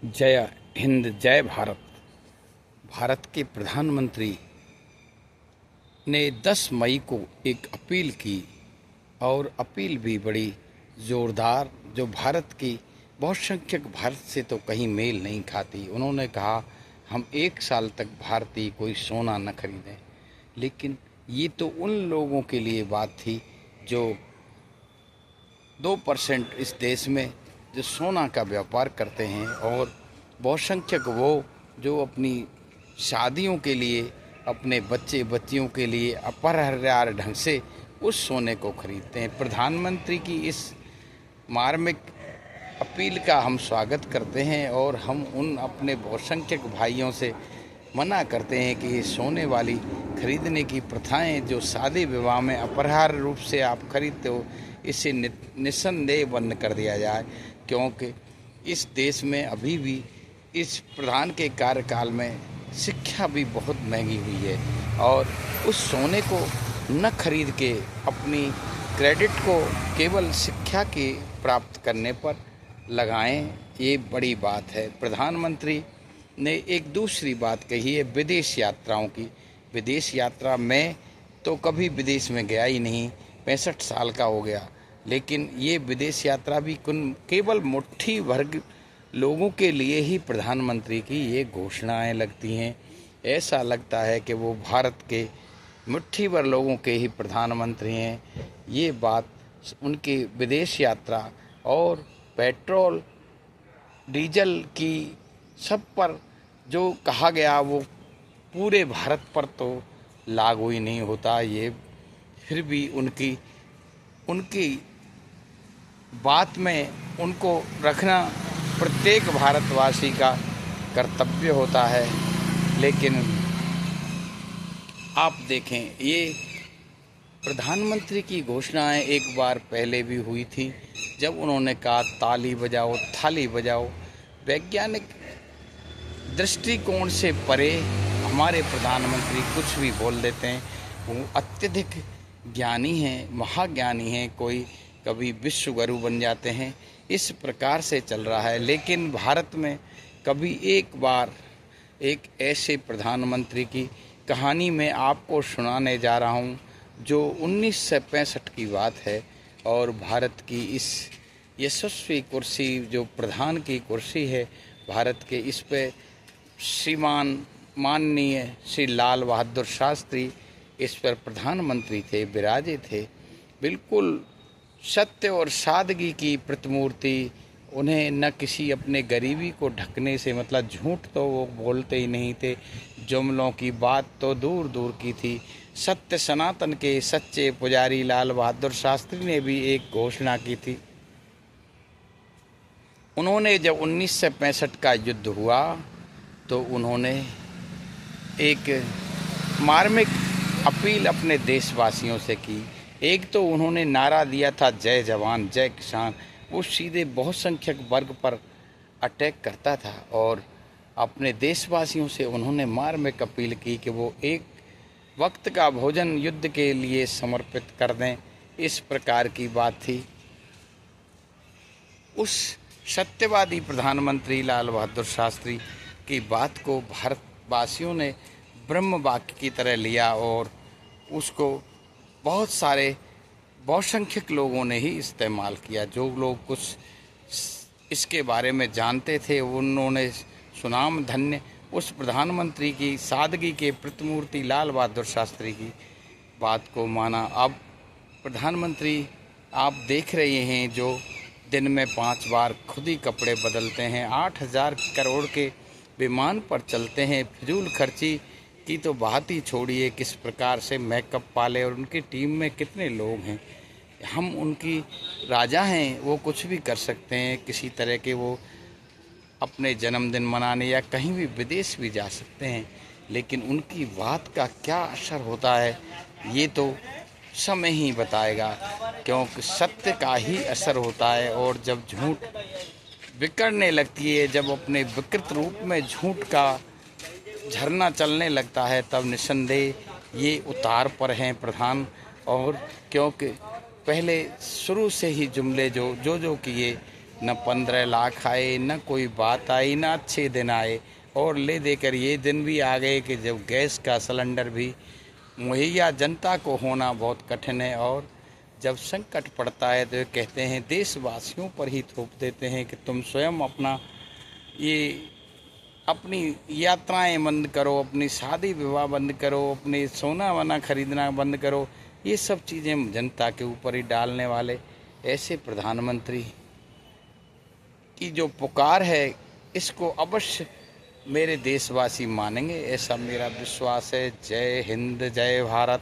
जय हिंद, जय भारत। भारत के प्रधानमंत्री ने 10 मई को एक अपील की और अपील भी बड़ी ज़ोरदार, जो भारत की बहुसंख्यक भारत से तो कहीं मेल नहीं खाती। उन्होंने कहा हम 1 साल तक भारतीय कोई सोना न खरीदें। लेकिन ये तो उन लोगों के लिए बात थी जो 2% इस देश में जो सोना का व्यापार करते हैं, और बहुसंख्यक वो जो अपनी शादियों के लिए, अपने बच्चे बच्चियों के लिए अपरिहार्य ढंग से उस सोने को खरीदते हैं। प्रधानमंत्री की इस मार्मिक अपील का हम स्वागत करते हैं और हम उन अपने बहुसंख्यक भाइयों से मना करते हैं कि ये सोने वाली खरीदने की प्रथाएं जो शादी विवाह में अपरिहार्य रूप से आप खरीदते हो, इसे निस्संदेह बंद कर दिया जाए। क्योंकि इस देश में अभी भी इस प्रधान के कार्यकाल में शिक्षा भी बहुत महंगी हुई है, और उस सोने को न खरीद के अपनी क्रेडिट को केवल शिक्षा के प्राप्त करने पर लगाएं, ये बड़ी बात है। प्रधानमंत्री ने एक दूसरी बात कही है विदेश यात्राओं की। विदेश यात्रा में तो कभी विदेश में गया ही नहीं, 65 साल का हो गया, लेकिन ये विदेश यात्रा भी केवल मुट्ठी भर लोगों के लिए ही प्रधानमंत्री की ये घोषणाएं लगती हैं। ऐसा लगता है कि वो भारत के मुट्ठी भर लोगों के ही प्रधानमंत्री हैं। ये बात उनकी विदेश यात्रा और पेट्रोल डीजल की सब पर जो कहा गया वो पूरे भारत पर तो लागू ही नहीं होता। ये फिर भी उनकी बात में उनको रखना प्रत्येक भारतवासी का कर्तव्य होता है। लेकिन आप देखें, ये प्रधानमंत्री की घोषणाएं एक बार पहले भी हुई थी, जब उन्होंने कहा ताली बजाओ थाली बजाओ। वैज्ञानिक दृष्टिकोण से परे हमारे प्रधानमंत्री कुछ भी बोल देते हैं। वो अत्यधिक ज्ञानी हैं, महाज्ञानी हैं, कोई कभी विश्व गुरु बन जाते हैं। इस प्रकार से चल रहा है। लेकिन भारत में कभी एक बार एक ऐसे प्रधानमंत्री की कहानी मैं आपको सुनाने जा रहा हूँ, जो 1965 की बात है, और भारत की इस यशस्वी कुर्सी जो प्रधान की कुर्सी है भारत के, इस पे श्रीमान माननीय श्री लाल बहादुर शास्त्री इस पर प्रधानमंत्री थे, विराजे थे। बिल्कुल सत्य और सादगी की प्रतिमूर्ति। उन्हें न किसी अपने गरीबी को ढकने से, मतलब झूठ तो वो बोलते ही नहीं थे, जुमलों की बात तो दूर दूर की थी। सत्य सनातन के सच्चे पुजारी लाल बहादुर शास्त्री ने भी एक घोषणा की थी। उन्होंने जब 1965 का युद्ध हुआ तो उन्होंने एक मार्मिक अपील अपने देशवासियों से की। एक तो उन्होंने नारा दिया था जय जवान जय किसान। वो सीधे बहुसंख्यक वर्ग पर अटैक करता था, और अपने देशवासियों से उन्होंने मार्मिक अपील की कि वो एक वक्त का भोजन युद्ध के लिए समर्पित कर दें। इस प्रकार की बात थी। उस सत्यवादी प्रधानमंत्री लाल बहादुर शास्त्री की बात को भारतवासियों ने ब्रह्म वाक्य की तरह लिया, और उसको बहुत सारे बहुसंख्यक लोगों ने ही इस्तेमाल किया। जो लोग कुछ इसके बारे में जानते थे, उन्होंने सुनाम धन्य उस प्रधानमंत्री की सादगी के प्रतिमूर्ति लाल बहादुर शास्त्री की बात को माना। अब प्रधानमंत्री आप देख रहे हैं, जो दिन में 5 बार खुद ही कपड़े बदलते हैं, 8,000 करोड़ के विमान पर चलते हैं। फिजूल खर्ची की तो बात ही छोड़िए, किस प्रकार से मेकअप वाले और उनकी टीम में कितने लोग हैं। हम उनकी राजा हैं, वो कुछ भी कर सकते हैं। किसी तरह के वो अपने जन्मदिन मनाने या कहीं भी विदेश भी जा सकते हैं, लेकिन उनकी बात का क्या असर होता है ये तो समय ही बताएगा। क्योंकि सत्य का ही असर होता है, और जब झूठ बिखरने लगती है, जब अपने विकृत रूप में झूठ का झरना चलने लगता है, तब निस्संदेह ये उतार पर हैं प्रधान। और क्योंकि पहले शुरू से ही जुमले जो किए न 15 लाख आए, न कोई बात आई, न अच्छे दिन आए। और ले देकर ये दिन भी आ गए कि जब गैस का सिलेंडर भी मुहैया जनता को होना बहुत कठिन है। और जब संकट पड़ता है तो ये कहते हैं देशवासियों पर ही थोप देते हैं कि तुम स्वयं ये अपनी यात्राएं बंद करो, अपनी शादी विवाह बंद करो, अपनी सोना वना खरीदना बंद करो। ये सब चीज़ें जनता के ऊपर ही डालने वाले ऐसे प्रधानमंत्री की जो पुकार है, इसको अवश्य मेरे देशवासी मानेंगे, ऐसा मेरा विश्वास है। जय हिंद, जय भारत।